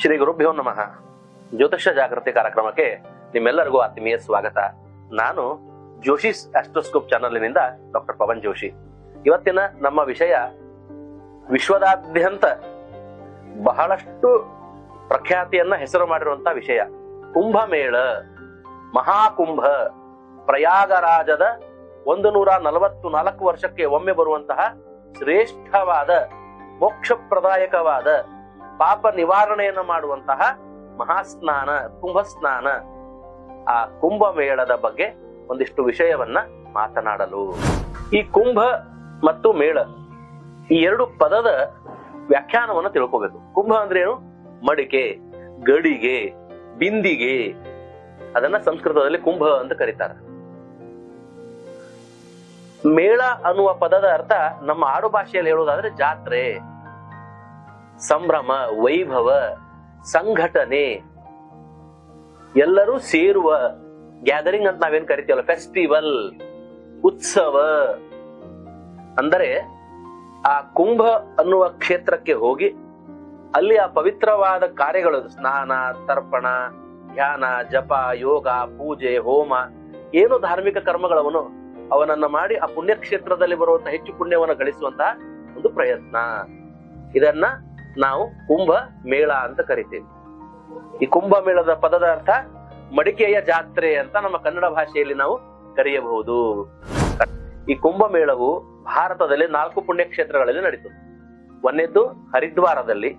ಶ್ರೀ ಗುರುಭ್ಯೋ ನಮಃ. ಜ್ಯೋತಿಷ್ಯ ಜಾಗೃತಿ ಕಾರ್ಯಕ್ರಮಕ್ಕೆ ನಿಮ್ಮೆಲ್ಲರಿಗೂ ಆತ್ಮೀಯ ಸ್ವಾಗತ. ನಾನು ಜೋಶಿ ಆಸ್ಟ್ರೋಸ್ಕೋಪ್ ಚಾನಲ್ನಿಂದ ಡಾಕ್ಟರ್ ಪವನ್ ಜೋಶಿ. ಇವತ್ತಿನ ನಮ್ಮ ವಿಷಯ ವಿಶ್ವದಾದ್ಯಂತ ಬಹಳಷ್ಟು ಪ್ರಖ್ಯಾತಿಯನ್ನ ಹೆಸರು ಮಾಡಿರುವಂತಹ ವಿಷಯ ಕುಂಭಮೇಳ. ಮಹಾಕುಂಭ ಪ್ರಯಾಗರಾಜದ 144 ವರ್ಷಕ್ಕೆ ಒಮ್ಮೆ ಬರುವಂತಹ ಶ್ರೇಷ್ಠವಾದ ಮೋಕ್ಷಪ್ರದಾಯಕವಾದ ಪಾಪ ನಿವಾರಣೆಯನ್ನು ಮಾಡುವಂತಹ ಮಹಾಸ್ನಾನ ಕುಂಭಸ್ನಾನ. ಆ ಕುಂಭಮೇಳದ ಬಗ್ಗೆ ಒಂದಿಷ್ಟು ವಿಷಯವನ್ನ ಮಾತನಾಡಲು, ಈ ಕುಂಭ ಮತ್ತು ಮೇಳ ಈ ಎರಡು ಪದದ ವ್ಯಾಖ್ಯಾನವನ್ನು ತಿಳ್ಕೋಬೇಕು. ಕುಂಭ ಅಂದ್ರೆ ಏನು? ಮಡಿಕೆ, ಗಡಿಗೆ, ಬಿಂದಿಗೆ. ಅದನ್ನ ಸಂಸ್ಕೃತದಲ್ಲಿ ಕುಂಭ ಅಂತ ಕರೀತಾರೆ. ಮೇಳ ಅನ್ನುವ ಪದದ ಅರ್ಥ ನಮ್ಮ ಆಡು ಭಾಷೆಯಲ್ಲಿ ಹೇಳುವುದಾದ್ರೆ ಜಾತ್ರೆ, ಸಂಭ್ರಮ, ವೈಭವ, ಸಂಘಟನೆ, ಎಲ್ಲರೂ ಸೇರುವ ಗ್ಯಾದರಿಂಗ್ ಅಂತ ನಾವೇನ್ ಕರಿತೀವಲ್ಲ, ಫೆಸ್ಟಿವಲ್, ಉತ್ಸವ. ಅಂದರೆ ಆ ಕುಂಭ ಅನ್ನುವ ಕ್ಷೇತ್ರಕ್ಕೆ ಹೋಗಿ ಅಲ್ಲಿ ಆ ಪವಿತ್ರವಾದ ಕಾರ್ಯಗಳು, ಸ್ನಾನ, ತರ್ಪಣ, ಧ್ಯಾನ, ಜಪ, ಯೋಗ, ಪೂಜೆ, ಹೋಮ, ಏನು ಧಾರ್ಮಿಕ ಕರ್ಮಗಳನ್ನು ಅವನನ್ನ ಮಾಡಿ ಆ ಪುಣ್ಯ ಕ್ಷೇತ್ರದಲ್ಲಿ ಬರುವಂತಹ ಹೆಚ್ಚು ಪುಣ್ಯವನ್ನು ಗಳಿಸುವಂತಹ ಒಂದು ಪ್ರಯತ್ನ. ಇದನ್ನ ನಾವು ಕುಂಭ ಮೇಳ ಅಂತ ಕರಿತೀವಿ. ಈ ಕುಂಭ ಮೇಳದ ಪದದ ಅರ್ಥ ಮಡಿಕೆಯ ಜಾತ್ರೆ ಅಂತ ನಮ್ಮ ಕನ್ನಡ ಭಾಷೆಯಲ್ಲಿ ನಾವು ಕರೆಯಬಹುದು. ಈ ಕುಂಭ ಮೇಳವು ಭಾರತದಲ್ಲಿ 4 ಪುಣ್ಯ ಕ್ಷೇತ್ರಗಳಲ್ಲಿ ನಡೀತದೆ. ಒಂದನೇದ್ದು ಹರಿದ್ವಾರದಲ್ಲಿ,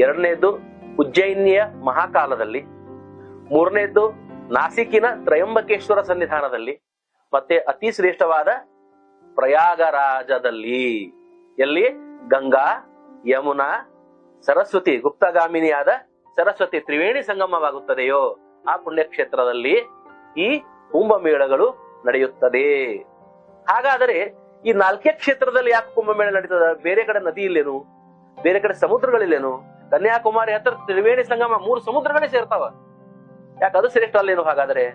ಎರಡನೇದ್ದು ಉಜ್ಜಯಿನಿಯ ಮಹಾಕಾಲದಲ್ಲಿ, ಮೂರನೇದ್ದು ನಾಸಿಕಿನ ತ್ರಯಂಬಕೇಶ್ವರ ಸನ್ನಿಧಾನದಲ್ಲಿ, ಮತ್ತೆ ಅತಿ ಶ್ರೇಷ್ಠವಾದ ಪ್ರಯಾಗರಾಜದಲ್ಲಿ. ಎಲ್ಲಿ ಗಂಗಾ, ಯಮುನಾ, ಸರಸ್ವತಿ, ಗುಪ್ತಗಾಮಿನಿಯಾದ ಸರಸ್ವತಿ ತ್ರಿವೇಣಿ ಸಂಗಮವಾಗುತ್ತದೆಯೋ ಆ ಪುಣ್ಯಕ್ಷೇತ್ರದಲ್ಲಿ ಈ ಕುಂಭಮೇಳಗಳು ನಡೆಯುತ್ತದೆ. ಹಾಗಾದರೆ ಈ 4 ಕ್ಷೇತ್ರದಲ್ಲಿ ಯಾಕೆ ಕುಂಭಮೇಳ ನಡೀತದ? ಬೇರೆ ಕಡೆ ನದಿ ಇಲ್ಲೇನು? ಬೇರೆ ಕಡೆ ಸಮುದ್ರಗಳಿಲ್ಲೇನು? ಕನ್ಯಾಕುಮಾರಿ ಹತ್ರ ತ್ರಿವೇಣಿ ಸಂಗಮ, 3 ಸಮುದ್ರಗಳೇ ಸೇರ್ತಾವ. ಯಾಕೆ ಅದು ಶ್ರೇಷ್ಠ ಅಲ್ಲೇನು? ಹಾಗಾದ್ರೆ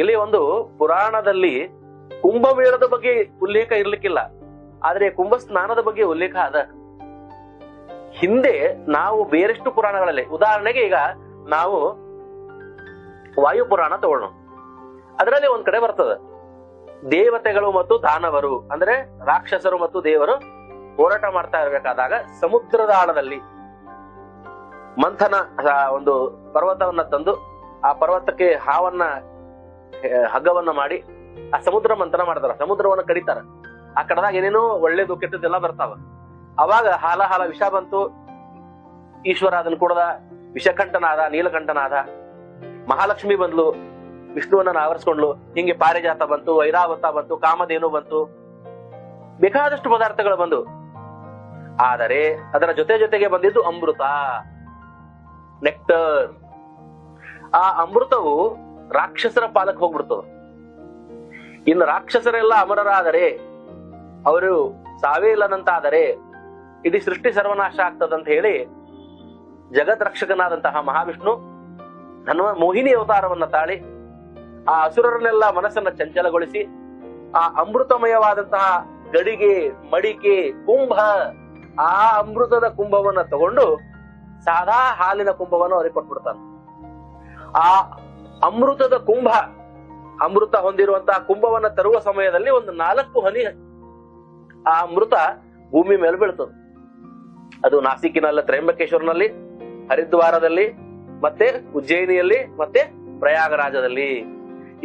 ಇಲ್ಲಿ ಒಂದು ಪುರಾಣದಲ್ಲಿ ಕುಂಭಮೇಳದ ಬಗ್ಗೆ ಉಲ್ಲೇಖ ಇರ್ಲಿಕ್ಕಿಲ್ಲ, ಆದ್ರೆ ಕುಂಭ ಸ್ನಾನದ ಬಗ್ಗೆ ಉಲ್ಲೇಖ ಅದ. ಹಿಂದೆ ನಾವು ಬೇರೆಷ್ಟು ಪುರಾಣಗಳಲ್ಲಿ, ಉದಾಹರಣೆಗೆ ಈಗ ನಾವು ವಾಯು ಪುರಾಣ ತಗೊಳ್ಳೋಣ. ಅದರಲ್ಲಿ ಒಂದ್ ಕಡೆ ಬರ್ತದ, ದೇವತೆಗಳು ಮತ್ತು ದಾನವರು ಅಂದ್ರೆ ರಾಕ್ಷಸರು ಮತ್ತು ದೇವರು ಹೋರಾಟ ಮಾಡ್ತಾ ಇರಬೇಕಾದಾಗ ಸಮುದ್ರದ ಆಳದಲ್ಲಿ ಮಂಥನ ಒಂದು ಪರ್ವತವನ್ನ ತಂದು ಆ ಪರ್ವತಕ್ಕೆ ಹಾವನ್ನ ಹಗ್ಗವನ್ನ ಮಾಡಿ ಆ ಸಮುದ್ರ ಮಂಥನ ಮಾಡ್ತಾರ, ಸಮುದ್ರವನ್ನ ಕಡಿತಾರ. ಆ ಕಡದಾಗ ಏನೇನೋ ಒಳ್ಳೇದು ಕೆಟ್ಟದ್ದೆಲ್ಲ ಬರ್ತಾವ. ಅವಾಗ ಹಾಲ ವಿಷ ಬಂತು. ಈಶ್ವರ ಅದನ್ನ ಕುಡದ ವಿಷಕಂಠನಾದ, ನೀಲಕಂಠನಾದ. ಮಹಾಲಕ್ಷ್ಮಿ ಬಂದ್ಲು, ವಿಷ್ಣುವನ್ನ ಆವರಿಸ್ಕೊಂಡ್ಲು. ಹಿಂಗೆ ಪಾರಿಜಾತ ಬಂತು, ಐರಾವತ ಬಂತು, ಕಾಮಧೇನು ಬಂತು, ಬೇಕಾದಷ್ಟು ಪದಾರ್ಥಗಳು ಬಂದು. ಆದರೆ ಅದರ ಜೊತೆಗೆ ಬಂದಿದ್ದು ಅಮೃತ, ನೆಕ್ಟರ್. ಆ ಅಮೃತವು ರಾಕ್ಷಸರ ಪಾಲಕ್ಕೆ ಹೋಗ್ಬಿಡ್ತದ. ಇನ್ನು ರಾಕ್ಷಸರೆಲ್ಲ ಅಮರರಾದರೆ, ಅವರು ಸಾವೇ ಇಲ್ಲದಂತಾದರೆ ಇಡೀ ಸೃಷ್ಟಿ ಸರ್ವನಾಶ ಆಗ್ತದಂತ ಹೇಳಿ ಜಗತ್ ರಕ್ಷಕನಾದಂತಹ ಮಹಾವಿಷ್ಣು ಮೋಹಿನಿ ಅವತಾರವನ್ನ ತಾಳಿ ಆ ಅಸುರರನ್ನೆಲ್ಲ ಮನಸ್ಸನ್ನ ಚಂಚಲಗೊಳಿಸಿ ಆ ಅಮೃತಮಯವಾದಂತಹ ಗಡಿಗೆ, ಮಡಿಕೆ, ಕುಂಭ, ಆ ಅಮೃತದ ಕುಂಭವನ್ನ ತಗೊಂಡು ಸಾದಾ ಹಾಲಿನ ಕುಂಭವನ್ನು ಅವರಿಗೆ ಕೊಟ್ಬಿಡ್ತಾನೆ. ಆ ಅಮೃತದ ಕುಂಭ, ಅಮೃತ ಹೊಂದಿರುವಂತಹ ಕುಂಭವನ್ನ ತರುವ ಸಮಯದಲ್ಲಿ ಒಂದು 4 ಹನಿ ಆ ಅಮೃತ ಭೂಮಿ ಮೇಲೆ ಬೀಳ್ತದೆ. ಅದು ನಾಸಿಕಿನಲ್ಲಿ, ತ್ರಯಂಬಕೇಶ್ವರನಲ್ಲಿ, ಹರಿದ್ವಾರದಲ್ಲಿ, ಮತ್ತೆ ಉಜ್ಜಯಿನಿಯಲ್ಲಿ, ಮತ್ತೆ ಪ್ರಯಾಗರಾಜದಲ್ಲಿ.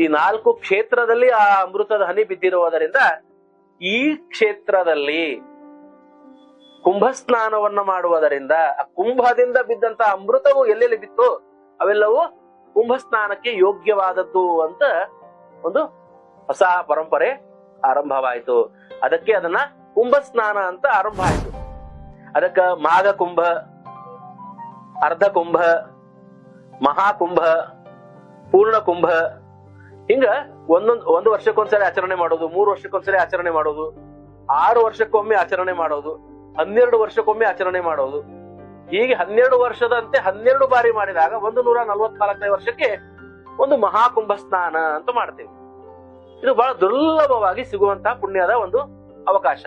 ಈ 4 ಕ್ಷೇತ್ರದಲ್ಲಿ ಆ ಅಮೃತದ ಹನಿ ಬಿದ್ದಿರುವುದರಿಂದ ಈ ಕ್ಷೇತ್ರದಲ್ಲಿ ಕುಂಭಸ್ನಾನವನ್ನ ಮಾಡುವುದರಿಂದ ಆ ಕುಂಭದಿಂದ ಬಿದ್ದಂತ ಅಮೃತವು ಎಲ್ಲೆಲ್ಲಿ ಬಿತ್ತು ಅವೆಲ್ಲವೂ ಕುಂಭಸ್ನಾನಕ್ಕೆ ಯೋಗ್ಯವಾದದ್ದು ಅಂತ ಒಂದು ಹೊಸ ಪರಂಪರೆ ಆರಂಭವಾಯಿತು. ಅದಕ್ಕೆ ಅದನ್ನ ಕುಂಭಸ್ನಾನ ಅಂತ ಆರಂಭ ಆಯಿತು. ಅದಕ್ಕ ಮಾಘ ಕುಂಭ, ಅರ್ಧ ಕುಂಭ, ಮಹಾಕುಂಭ, ಪೂರ್ಣ ಕುಂಭ, ಹಿಂಗ ಒಂದು ವರ್ಷಕ್ಕೊಂದ್ಸರಿ ಆಚರಣೆ ಮಾಡೋದು, 3 ವರ್ಷಕ್ಕೊಂದ್ಸರಿ ಆಚರಣೆ ಮಾಡೋದು, 6 ವರ್ಷಕ್ಕೊಮ್ಮೆ ಆಚರಣೆ ಮಾಡೋದು, 12 ವರ್ಷಕ್ಕೊಮ್ಮೆ ಆಚರಣೆ ಮಾಡೋದು. ಹೀಗೆ 12 ವರ್ಷದಂತೆ 12 ಬಾರಿ ಮಾಡಿದಾಗ 144ನೇ ವರ್ಷಕ್ಕೆ ಒಂದು ಮಹಾಕುಂಭ ಸ್ನಾನ ಅಂತ ಮಾಡ್ತೇವೆ. ಇದು ಬಹಳ ದುರ್ಲಭವಾಗಿ ಸಿಗುವಂತಹ ಪುಣ್ಯದ ಒಂದು ಅವಕಾಶ.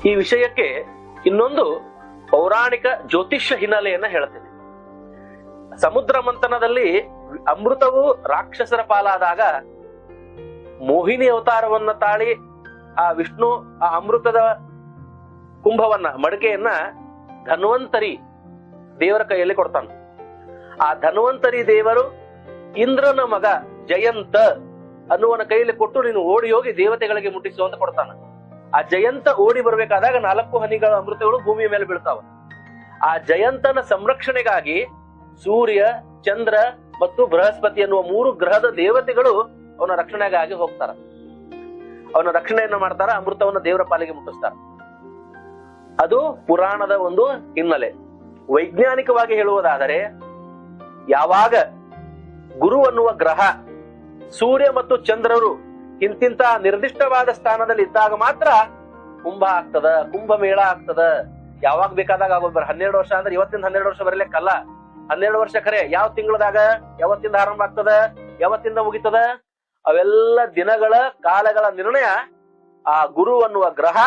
ಈ ವಿಷಯಕ್ಕೆ ಇನ್ನೊಂದು ಪೌರಾಣಿಕ ಜ್ಯೋತಿಷ್ಯ ಹಿನ್ನೆಲೆಯನ್ನ ಹೇಳ್ತೇನೆ. ಸಮುದ್ರ ಮಂಥನದಲ್ಲಿ ಅಮೃತವು ರಾಕ್ಷಸರ ಪಾಲಾದಾಗ ಮೋಹಿನಿ ಅವತಾರವನ್ನ ತಾಳಿ ಆ ವಿಷ್ಣು ಆ ಅಮೃತದ ಕುಂಭವನ್ನ ಮಡಕೆಯನ್ನ ಧನ್ವಂತರಿ ದೇವರ ಕೈಯಲ್ಲಿ ಕೊಡ್ತಾನೆ. ಆ ಧನ್ವಂತರಿ ದೇವರು ಇಂದ್ರನ ಮಗ ಜಯಂತ ಅನ್ನುವನ ಕೈಯಲ್ಲಿ ಕೊಟ್ಟು ನೀನು ಓಡಿ ಹೋಗಿ ದೇವತೆಗಳಿಗೆ ಮುಟ್ಟಿಸು ಅಂತ ಕೊಡ್ತಾನ. ಆ ಜಯಂತ ಓಡಿ ಬರ್ಬೇಕಾದಾಗ 4 ಹನಿಗಳ ಅಮೃತಗಳು ಭೂಮಿಯ ಮೇಲೆ ಬೀಳ್ತಾವ. ಆ ಜಯಂತನ ಸಂರಕ್ಷಣೆಗಾಗಿ ಸೂರ್ಯ, ಚಂದ್ರ ಮತ್ತು ಬೃಹಸ್ಪತಿ ಅನ್ನುವ 3 ಗ್ರಹದ ದೇವತೆಗಳು ಅವನ ರಕ್ಷಣೆಗಾಗಿ ಹೋಗ್ತಾರ. ಅವನ ರಕ್ಷಣೆಯನ್ನ ಮಾಡ್ತಾರ, ಅಮೃತವನ್ನ ದೇವರ ಪಾಲಿಗೆ ಮುಟ್ಟಿಸ್ತಾರ. ಅದು ಪುರಾಣದ ಒಂದು ಹಿನ್ನೆಲೆ. ವೈಜ್ಞಾನಿಕವಾಗಿ ಹೇಳುವುದಾದರೆ, ಯಾವಾಗ ಗುರು ಅನ್ನುವ ಗ್ರಹ ಸೂರ್ಯ ಮತ್ತು ಚಂದ್ರರು ಇಂತಿಂತ ನಿರ್ದಿಷ್ಟವಾದ ಸ್ಥಾನದಲ್ಲಿ ಇದ್ದಾಗ ಮಾತ್ರ ಕುಂಭ ಆಗ್ತದ, ಕುಂಭಮೇಳ ಆಗ್ತದ. ಯಾವಾಗ ಬೇಕಾದಾಗ ಆಗೋದು. 12 ವರ್ಷ ಅಂದ್ರೆ ಇವತ್ತಿಂದ 12 ವರ್ಷ ಬರಲಿಕ್ಕಲ್ಲ. 12 ವರ್ಷ ಖರೆ ಯಾವ ತಿಂಗಳದಾಗ ಯಾವತ್ತಿಂದ ಆರಂಭ ಆಗ್ತದ, ಯಾವತ್ತಿಂದ ಮುಗಿತದ, ಅವೆಲ್ಲ ದಿನಗಳ ಕಾಲಗಳ ನಿರ್ಣಯ ಆ ಗುರು ಅನ್ನುವ ಗ್ರಹ,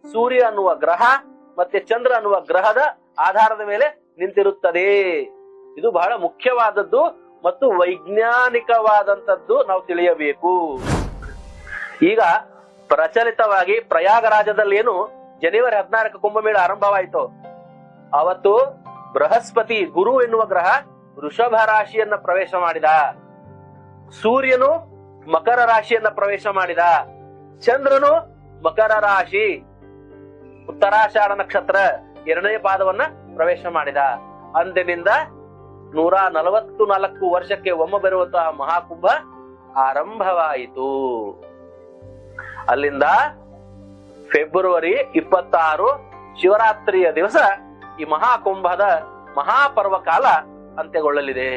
ಸೂರ್ಯ ಅನ್ನುವ ಗ್ರಹ ಮತ್ತೆ ಚಂದ್ರ ಅನ್ನುವ ಗ್ರಹದ ಆಧಾರದ ಮೇಲೆ ನಿಂತಿರುತ್ತದೆ. ಇದು ಬಹಳ ಮುಖ್ಯವಾದದ್ದು ಮತ್ತು ವೈಜ್ಞಾನಿಕವಾದಂತದ್ದು ನಾವು ತಿಳಿಯಬೇಕು. ಈಗ ಪ್ರಚಲಿತವಾಗಿ ಪ್ರಯಾಗರಾಜದಲ್ಲಿ ಏನು ಜನವರಿ 16 ಕುಂಭಮೇಳ ಆರಂಭವಾಯಿತು. ಅವತ್ತು ಬೃಹಸ್ಪತಿ ಗುರು ಎನ್ನುವ ಗ್ರಹ ವೃಷಭ ರಾಶಿಯನ್ನ ಪ್ರವೇಶ ಮಾಡಿದ, ಸೂರ್ಯನು ಮಕರ ರಾಶಿಯನ್ನ ಪ್ರವೇಶ ಮಾಡಿದ, ಚಂದ್ರನು ಮಕರ ರಾಶಿ ಉತ್ತರಾಷಾಢ ನಕ್ಷತ್ರ 2ನೇ ಪಾದವನ್ನ ಪ್ರವೇಶ ಮಾಡಿದ. ಅಂದಿನಿಂದ 144 ವರ್ಷಕ್ಕೆ ಒಮ್ಮೆ ಬರುವಂತಹ ಮಹಾಕುಂಭ ಆರಂಭವಾಯಿತು. ಅಲ್ಲಿಂದ ಫೆಬ್ರವರಿ 26 ಶಿವರಾತ್ರಿಯ ದಿವಸ ಈ ಮಹಾಕುಂಭದ ಮಹಾಪರ್ವ ಕಾಲ ಅಂತ್ಯಗೊಳ್ಳಲಿದೆ.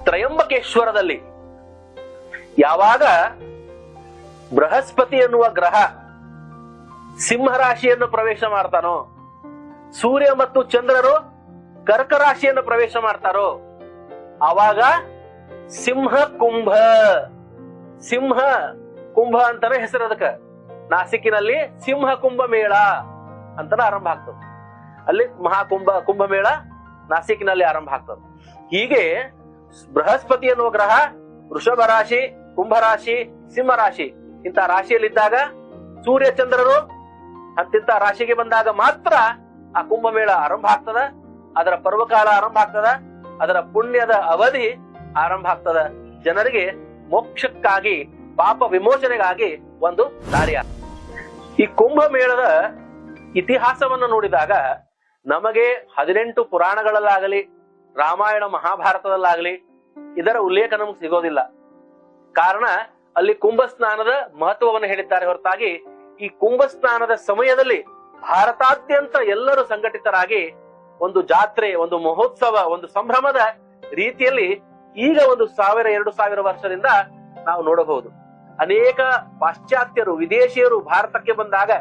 ತ್ರಯಂಬಕೇಶ್ವರದಲ್ಲಿ ಯಾವಾಗ ಬೃಹಸ್ಪತಿ ಎನ್ನುವ ಗ್ರಹ ಸಿಂಹ ರಾಶಿಯನ್ನು ಪ್ರವೇಶ ಮಾಡ್ತಾನೋ, ಸೂರ್ಯ ಮತ್ತು ಚಂದ್ರರು ಕರ್ಕ ರಾಶಿಯನ್ನು ಪ್ರವೇಶ ಮಾಡ್ತಾರೋ, ಆವಾಗ ಸಿಂಹ ಕುಂಭ ಅಂತಾನೆ ಹೆಸರು. ಅದಕ್ಕೆ ನಾಸಿಕಿನಲ್ಲಿ ಸಿಂಹ ಕುಂಭ ಮೇಳ ಅಂತಾನೆ ಆರಂಭ ಆಗ್ತದೆ. ಅಲ್ಲಿ ಕುಂಭಮೇಳ ನಾಸಿಕಿನಲ್ಲಿ ಆರಂಭ ಆಗ್ತದೆ. ಹೀಗೆ ಬೃಹಸ್ಪತಿ ಅನ್ನುವ ಗ್ರಹ ವೃಷಭ ರಾಶಿ, ಕುಂಭರಾಶಿ, ಸಿಂಹ ರಾಶಿ ಇಂಥ ರಾಶಿಯಲ್ಲಿದ್ದಾಗ, ಸೂರ್ಯ ಚಂದ್ರರು ಅಂತಿಂತ ರಾಶಿಗೆ ಬಂದಾಗ ಮಾತ್ರ ಆ ಕುಂಭಮೇಳ ಆರಂಭ ಆಗ್ತದ. ಅದರ ಪರ್ವಕಾಲ ಆರಂಭ ಆಗ್ತದ. ಅದರ ಪುಣ್ಯದ ಅವಧಿ ಆರಂಭ ಆಗ್ತದ. ಜನರಿಗೆ ಮೋಕ್ಷಕ್ಕಾಗಿ, ಪಾಪ ವಿಮೋಚನೆಗಾಗಿ ಒಂದು ದಾರಿ. ಈ ಕುಂಭಮೇಳದ ಇತಿಹಾಸವನ್ನು ನೋಡಿದಾಗ ನಮಗೆ 18 ಪುರಾಣಗಳಲ್ಲಾಗಲಿ, ರಾಮಾಯಣ ಮಹಾಭಾರತದಲ್ಲಾಗಲಿ ಇದರ ಉಲ್ಲೇಖ ನಮಗೆ ಸಿಗೋದಿಲ್ಲ. ಕಾರಣ ಅಲ್ಲಿ ಕುಂಭಸ್ನಾನದ ಮಹತ್ವವನ್ನು ಹೇಳಿದ್ದಾರೆ ಹೊರತಾಗಿ ಈ ಕುಂಭಸ್ನಾನದ ಸಮಯದಲ್ಲಿ ಭಾರತಾದ್ಯಂತ ಎಲ್ಲರೂ ಸಂಘಟಿತರಾಗಿ ಒಂದು ಜಾತ್ರೆ, ಒಂದು ಮಹೋತ್ಸವ, ಒಂದು ಸಂಭ್ರಮದ ರೀತಿಯಲ್ಲಿ ಈಗ 1000-2000 ವರ್ಷದಿಂದ ನಾವು ನೋಡಬಹುದು. ಅನೇಕ ಪಾಶ್ಚಾತ್ಯರು, ವಿದೇಶಿಯರು ಭಾರತಕ್ಕೆ ಬಂದಾಗ,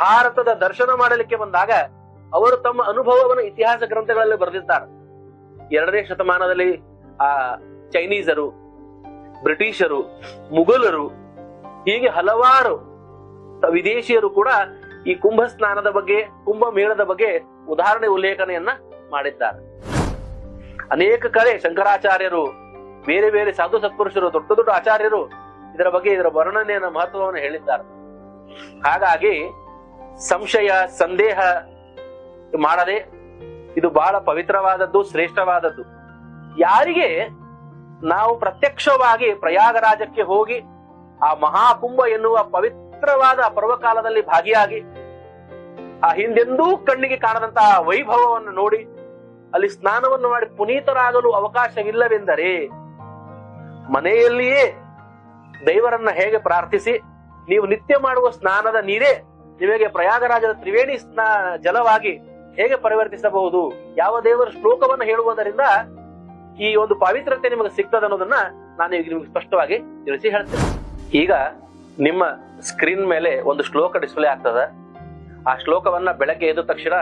ಭಾರತದ ದರ್ಶನ ಮಾಡಲಿಕ್ಕೆ ಬಂದಾಗ ಅವರು ತಮ್ಮ ಅನುಭವವನ್ನು ಇತಿಹಾಸ ಗ್ರಂಥಗಳಲ್ಲಿ ಬರೆದಿದ್ದಾರೆ. 2ನೇ ಶತಮಾನದಲ್ಲಿ ಚೈನೀಸರು, ಬ್ರಿಟಿಷರು, ಮುಘಲರು ಹೀಗೆ ಹಲವಾರು ವಿದೇಶಿಯರು ಕೂಡ ಈ ಕುಂಭ ಸ್ನಾನದ ಬಗ್ಗೆ, ಕುಂಭ ಮೇಳದ ಬಗ್ಗೆ ಉದಾಹರಣೆ ಉಲ್ಲೇಖನೆಯನ್ನ ಮಾಡಿದ್ದಾರೆ. ಅನೇಕ ಕಡೆ ಶಂಕರಾಚಾರ್ಯರು, ಬೇರೆ ಬೇರೆ ಸಾಧು ಸತ್ಪುರುಷರು, ದೊಡ್ಡ ದೊಡ್ಡ ಆಚಾರ್ಯರು ಇದರ ಬಗ್ಗೆ, ಇದರ ವರ್ಣನೆಯ ಮಹತ್ವವನ್ನು ಹೇಳಿದ್ದಾರೆ. ಹಾಗಾಗಿ ಸಂಶಯ, ಸಂದೇಹ ಮಾಡದೆ ಇದು ಬಹಳ ಪವಿತ್ರವಾದದ್ದು, ಶ್ರೇಷ್ಠವಾದದ್ದು. ಯಾರಿಗೆ ನಾವು ಪ್ರತ್ಯಕ್ಷವಾಗಿ ಪ್ರಯಾಗರಾಜಕ್ಕೆ ಹೋಗಿ ಆ ಮಹಾಕುಂಭ ಎನ್ನುವ ಪವಿತ್ರವಾದ ಪರ್ವಕಾಲದಲ್ಲಿ ಭಾಗಿಯಾಗಿ ಆ ಹಿಂದೆಂದೂ ಕಣ್ಣಿಗೆ ಕಾಣದಂತಹ ವೈಭವವನ್ನು ನೋಡಿ ಅಲ್ಲಿ ಸ್ನಾನವನ್ನು ಮಾಡಿ ಪುನೀತರಾಗಲು ಅವಕಾಶವಿಲ್ಲವೆಂದರೆ, ಮನೆಯಲ್ಲಿಯೇ ದೇವರನ್ನ ಹೇಗೆ ಪ್ರಾರ್ಥಿಸಿ ನೀವು ನಿತ್ಯ ಮಾಡುವ ಸ್ನಾನದ ನೀರೇ ನಿಮಗೆ ಪ್ರಯಾಗರಾಜದ ತ್ರಿವೇಣಿ ಜಲವಾಗಿ ಹೇಗೆ ಪರಿವರ್ತಿಸಬಹುದು, ಯಾವ ದೇವರ ಶ್ಲೋಕವನ್ನು ಹೇಳುವುದರಿಂದ ಈ ಒಂದು ಪವಿತ್ರತೆ ನಿಮಗೆ ಸಿಗ್ತದೆ ಅನ್ನೋದನ್ನ ನಾನು ಈಗ ನಿಮಗೆ ಸ್ಪಷ್ಟವಾಗಿ ತಿಳಿಸಿ ಹೇಳ್ತೇನೆ. ಈಗ ನಿಮ್ಮ ಸ್ಕ್ರೀನ್ ಮೇಲೆ ಒಂದು ಶ್ಲೋಕ ಡಿಸ್ಪ್ಲೇ ಆಗ್ತದ. ಆ ಶ್ಲೋಕವನ್ನ ಬೆಳಗ್ಗೆ ಎದ್ದ ತಕ್ಷಣ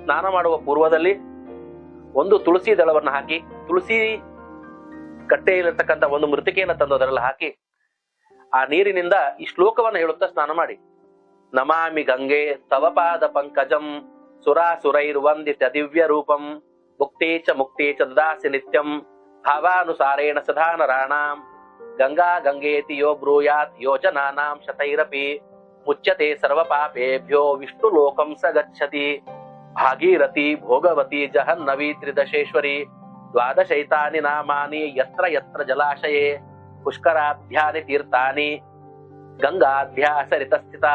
ಸ್ನಾನ ಮಾಡುವ ಪೂರ್ವದಲ್ಲಿ ಒಂದು ತುಳಸಿ ದಳವನ್ನು ಹಾಕಿ, ತುಳಸಿ ಕಟ್ಟೆಯಲ್ಲಿರ್ತಕ್ಕಂಥ ಒಂದು ಮೃತ್ತಿಕೆಯನ್ನು ತಂದು ಅದರಲ್ಲಿ ಹಾಕಿ ಆ ನೀರಿನಿಂದ ಈ ಶ್ಲೋಕವನ್ನು ಹೇಳುತ್ತಾ ಸ್ನಾನ ಮಾಡಿ. ನಮಾಮಿ ಗಂಗೆ ತವ ಪಾದ ಪಂಕಜಂ ಸುರಾಸುರೈರ್ವಂದಿತ ದಿವ್ಯ ರೂಪಂ ಮುಕ್ತೇ ಚ ಮುಕ್ತೇ ಚ ದದಾಸಿ ನಿತ್ಯಂ ಭಾವಾನುಸಾರೇಣ ಸದಾ ನರಾಣಾಂ ಗಂಗಾ ಗಂಗೇತಿ ಯೋ ಬ್ರೂಯಾತ್ ಯೋಜನಾನಾಂ ಶತೈರಪಿ ಮುಚ್ಯತೆ ಸರ್ವ ಪಾಪೇಭ್ಯೋ ವಿಷ್ಣು ಲೋಕಂ ಸ ಗಚ್ಚತಿ ಭಾಗೀರಥಿ ಭೋಗವತಿ ಜಹನ್ನವಿ ತ್ರಿದಶೇಶ್ವರಿ ದ್ವಾದಶೈತಾನಿ ನಾಮಾನಿ ಯತ್ರ ಯತ್ರ ಜಲಾಶಯೇ ಪುಷ್ಕರಾಭ್ಯಾನಿ ತೀರ್ಥಾನಿ ಗಂಗಾಭ್ಯಾ ಸರಿತಸ್ಥಿತ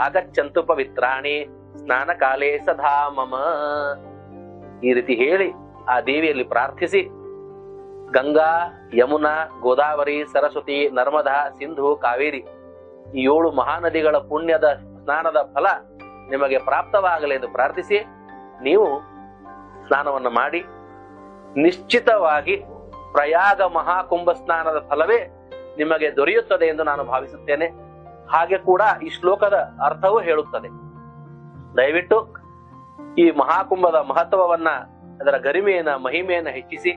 ಆಗಚ್ಚಂತು ಪವಿತ್ರಾಣಿ ಸ್ನಾನ ಕಾಲೇ ಸದಾ ಮಮ. ಈ ರೀತಿ ಹೇಳಿ ಆ ದೇವಿಯಲ್ಲಿ ಪ್ರಾರ್ಥಿಸಿ ಗಂಗಾ, ಯಮುನಾ, ಗೋದಾವರಿ, ಸರಸ್ವತಿ, ನರ್ಮದಾ, ಸಿಂಧು, ಕಾವೇರಿ ಈ 7 ಮಹಾನದಿಗಳ ಪುಣ್ಯದ ಸ್ನಾನದ ಫಲ ನಿಮಗೆ ಪ್ರಾಪ್ತವಾಗಲಿ ಎಂದು ಪ್ರಾರ್ಥಿಸಿ ನೀವು ಸ್ನಾನವನ್ನು ಮಾಡಿ ನಿಶ್ಚಿತವಾಗಿ ಪ್ರಯಾಗ ಮಹಾಕುಂಭ ಸ್ನಾನದ ಫಲವೇ ನಿಮಗೆ ದೊರೆಯುತ್ತದೆ ಎಂದು ನಾನು ಭಾವಿಸುತ್ತೇನೆ. ಹಾಗೆ ಕೂಡ ಈ ಶ್ಲೋಕದ ಅರ್ಥವೂ ಹೇಳುತ್ತದೆ. ದಯವಿಟ್ಟು ಈ ಮಹಾಕುಂಭದ ಮಹತ್ವವನ್ನ, ಅದರ ಗರಿಮೆಯನ್ನ, ಮಹಿಮೆಯನ್ನ ಹೆಚ್ಚಿಸಿ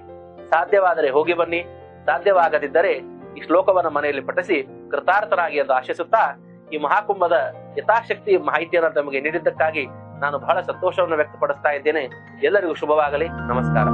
ಸಾಧ್ಯವಾದರೆ ಹೋಗಿ ಬನ್ನಿ. ಸಾಧ್ಯವಾಗದಿದ್ದರೆ ಈ ಶ್ಲೋಕವನ್ನು ಮನೆಯಲ್ಲಿ ಪಠಿಸಿ ಕೃತಾರ್ಥರಾಗಿ ಎಂದು ಆಶಿಸುತ್ತಾ ಈ ಮಹಾಕುಂಭದ ಯಥಾಶಕ್ತಿ ಮಾಹಿತಿಯನ್ನು ತಮಗೆ ನೀಡಿದ್ದಕ್ಕಾಗಿ ನಾನು ಬಹಳ ಸಂತೋಷವನ್ನು ವ್ಯಕ್ತಪಡಿಸ್ತಾ ಇದ್ದೇನೆ. ಎಲ್ಲರಿಗೂ ಶುಭವಾಗಲಿ. ನಮಸ್ಕಾರ.